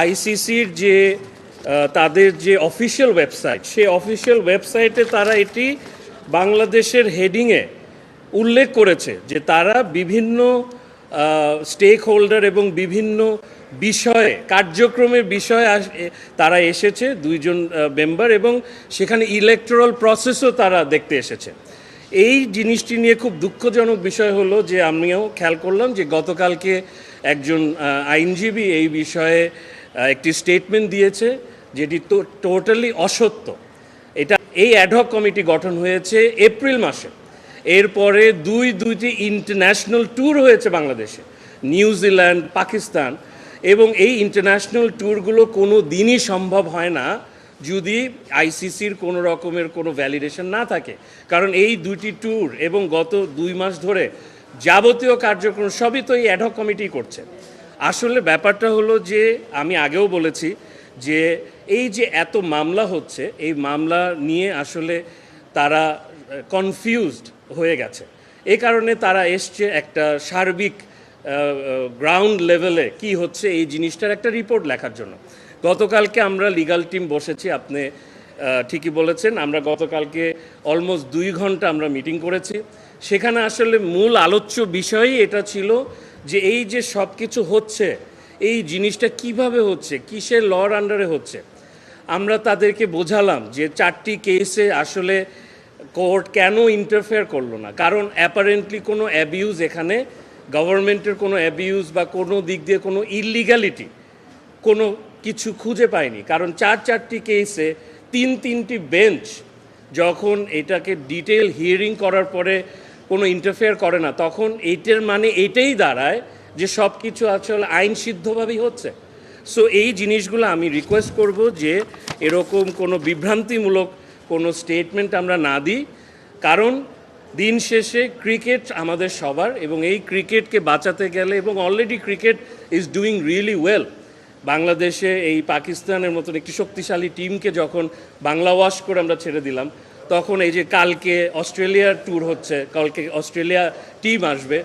আইসিসির যে তাদের যে অফিসিয়াল ওয়েবসাইট, সেই অফিসিয়াল ওয়েবসাইটে তারা এটি বাংলাদেশের হেডিংয়ে উল্লেখ করেছে যে তারা বিভিন্ন স্টেক হোল্ডার এবং বিভিন্ন বিষয়ে কার্যক্রমের বিষয়ে তারা এসেছে, দুইজন মেম্বার, এবং সেখানে ইলেকটোরাল প্রসেসও তারা দেখতে এসেছে। এই জিনিসটি নিয়ে খুব দুঃখজনক বিষয় হলো যে আমিও খেয়াল করলাম যে গতকালকে একজন আইনজীবী এই বিষয়ে একটি স্টেটমেন্ট দিয়েছে যেটি টোটালি অসত্য। এটা এই অ্যাডহক কমিটি গঠন হয়েছে এপ্রিল মাসে, এরপরে দুইটি ইন্টারন্যাশনাল ট্যুর হয়েছে বাংলাদেশে, নিউজিল্যান্ড, পাকিস্তান, এবং এই ইন্টারন্যাশনাল ট্যুরগুলো কোনো দিনই সম্ভব হয় না যদি আইসিসির কোনো রকমের কোনো ভ্যালিডেশন না থাকে। কারণ এই দুইটি ট্যুর এবং গত 2 মাস ধরে যাবতীয় কার্যক্রম সবই তো এই অ্যাডহক কমিটি করছে। আসলে ব্যাপারটা হলো যে আমি আগেও বলেছি যে এই যে এত মামলা হচ্ছে, এই মামলা নিয়ে আসলে তারা কনফিউজড হয়ে গেছে। এই কারণে তারা এসছে একটা সার্বিক গ্রাউন্ড লেভেলে কি হচ্ছে এই জিনিসটার একটা রিপোর্ট লেখার জন্য। গতকালকে আমরা লিগ্যাল টিম বসেছি, আপনি ঠিকই বলেছেন, আমরা গতকালকে অলমোস্ট 2 ঘন্টা আমরা মিটিং করেছি। সেখানে আসলে মূল আলোচ্য বিষয়ই এটা ছিল যে এই যে সব কিছু হচ্ছে, এই জিনিসটা কিভাবে হচ্ছে, কিসের লর আন্ডারে হচ্ছে। আমরা তাদেরকে বোঝালাম যে 4টি কেসে আসলে কোর্ট কেন ইন্টারফেয়ার করলো না, কারণ অ্যাপারেন্টলি কোনো অ্যাবিউজ, এখানে গভর্নমেন্টের কোনো অ্যাবিউজ বা কোনো দিক দিয়ে কোনো ইলিগ্যালিটি কোনো কিছু খুঁজে পায়নি। কারণ 4টি কেসে 3টি বেঞ্চ যখন এটাকে ডিটেল হিয়ারিং করার পরে কোনো ইন্টারফেয়ার করে না, তখন এইটার মানে এটাই দাঁড়ায় যে সব কিছু আসলে আইনসিদ্ধভাবেই হচ্ছে। সো এই জিনিসগুলো আমি রিকোয়েস্ট করব যে এরকম কোনো বিভ্রান্তিমূলক কোনো স্টেটমেন্ট আমরা না দিই, কারণ দিন শেষে ক্রিকেট আমাদের সবার, এবং এই ক্রিকেটকে বাঁচাতে গেলে, এবং already cricket is doing really well. বাংলাদেশে এই পাকিস্তানের মতন একটি শক্তিশালী টিমকে যখন বাংলা ওয়াশ করে আমরা ছেড়ে দিলাম, তখন এই যে কালকে অস্ট্রেলিয়ার ট্যুর হচ্ছে, কালকে অস্ট্রেলিয়া টিম আসবে,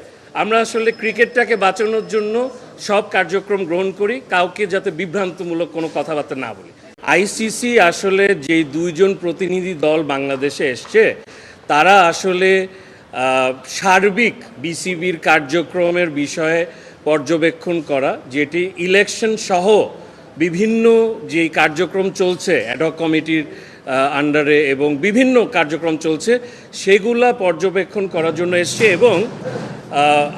আমরা আসলে ক্রিকেটটাকে বাঁচানোর জন্য সব কার্যক্রম গ্রহণ করি, কাউকে যাতে বিভ্রান্তমূলক কোনো কথাবার্তা না বলি। আইসিসি আসলে যে 2জন প্রতিনিধি দল বাংলাদেশে এসছে, তারা আসলে সার্বিক বিসিবির কার্যক্রমের বিষয়ে পর্যবেক্ষণ করা, যেটি ইলেকশন সহ বিভিন্ন যে কার্যক্রম চলছে অ্যাডহক কমিটির আন্ডারে এবং বিভিন্ন কার্যক্রম চলছে, সেগুলা পর্যবেক্ষণ করার জন্য এসছে। এবং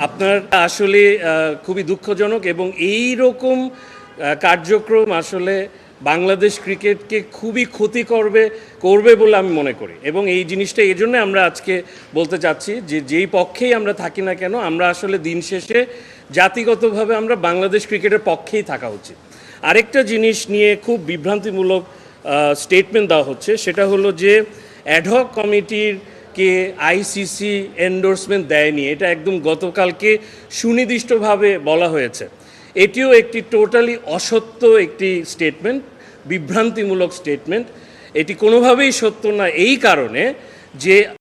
আপনার আসলে খুবই দুঃখজনক, এবং এই রকম কার্যক্রম আসলে বাংলাদেশ ক্রিকেটকে খুবই ক্ষতি করবে বলে আমি মনে করি। এবং এই জিনিসটা এই জন্য আমরা আজকে বলতে চাচ্ছি যে যেই পক্ষেই আমরা থাকি না কেন, আমরা আসলে দিন শেষে জাতিগতভাবে আমরা বাংলাদেশ ক্রিকেটের পক্ষেই থাকা উচিত। আরেকটা জিনিস নিয়ে খুব বিভ্রান্তিমূলক স্টেটমেন্ট দেওয়া হচ্ছে, সেটা হলো যে অ্যাডহক কমিটিরকে আইসিসি এন্ডোর্সমেন্ট দেয়নি, এটা একদম গতকালকে সুনির্দিষ্টভাবে বলা হয়েছে। এটিও একটি টোটালি অসত্য একটি স্টেটমেন্ট, বিভ্রান্তিমূলক স্টেটমেন্ট। এটি কোনোভাবেই সত্য না, এই কারণে যে